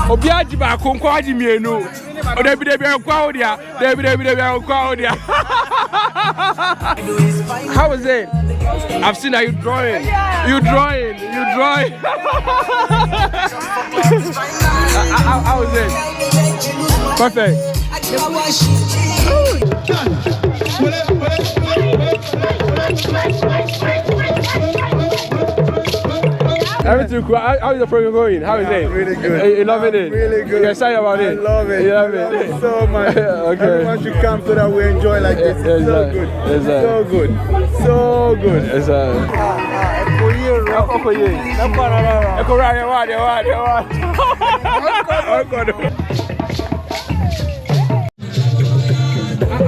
Obiaji ba konkwaji mienu. O Debbie kwa odia. Debbie kwa odia. How is it? I've seen that you drawing. You drawing. How is it? Perfect. Everything cool. How is the program going? How is it? Really good. You loving it? Really good. You're excited about it? I love it. You love I love it? it so much. Okay. Everyone should come so that we enjoy like this. It's so good. So good. So good. It's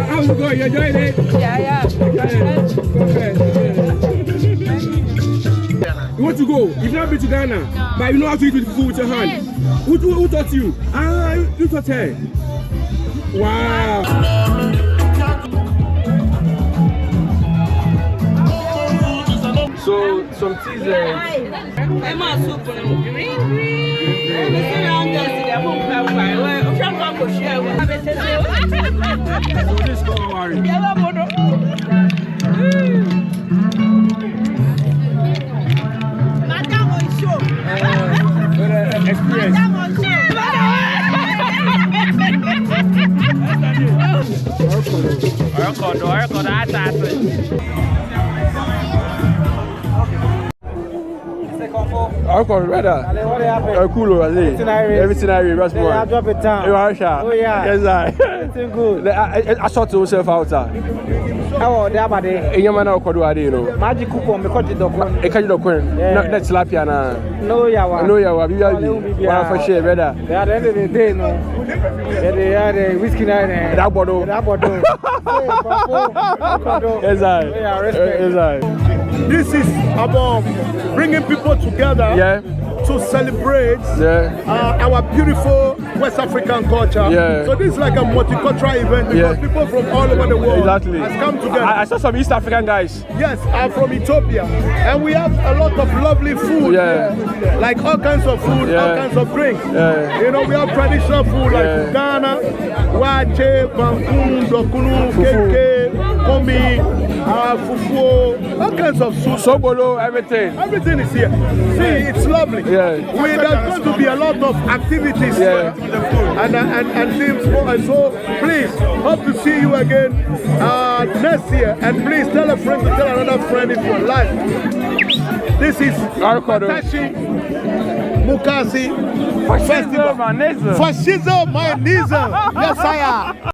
how's it going? You enjoying it? Yeah. You want to go? You've never been to Ghana, but you know how to eat with food with your hand. Who taught you? You taught her. Wow. So some teas experience. I got rather. Cool, everything I read. I drop it down. You are sure? Oh yeah. Yes, Everything good. I sort yourself out. Oh, there about it. In your man, I'll call you. Magic coupon because the dog. I can't do that's tilapia. No, yeah. No, yeah. One for share, brother. They are the end of the day, no. They are the whiskey night. That bottle. Yes, This is about bringing people together. Yeah. To celebrate our beautiful West African culture. Yeah. So this is like a multicultural event because people from all over the world has come together. I saw some East African guys. Yes, I'm from Ethiopia. And we have a lot of lovely food. Yeah. Like all kinds of food, all kinds of drinks. Yeah. You know, we have traditional food like Ghana, Wache, Bankun, Dokunu, Keke, Komi, Fufu, all kinds of soup. Sobolo, everything. Everything is here. See, it's lovely. Yeah. There's going to be a lot of activities and things. And so, please, hope to see you again next year. And please tell a friend to tell another friend if you like. This is Matashi Mukasi Festival. Fascism, my nizzle. Yes, I am.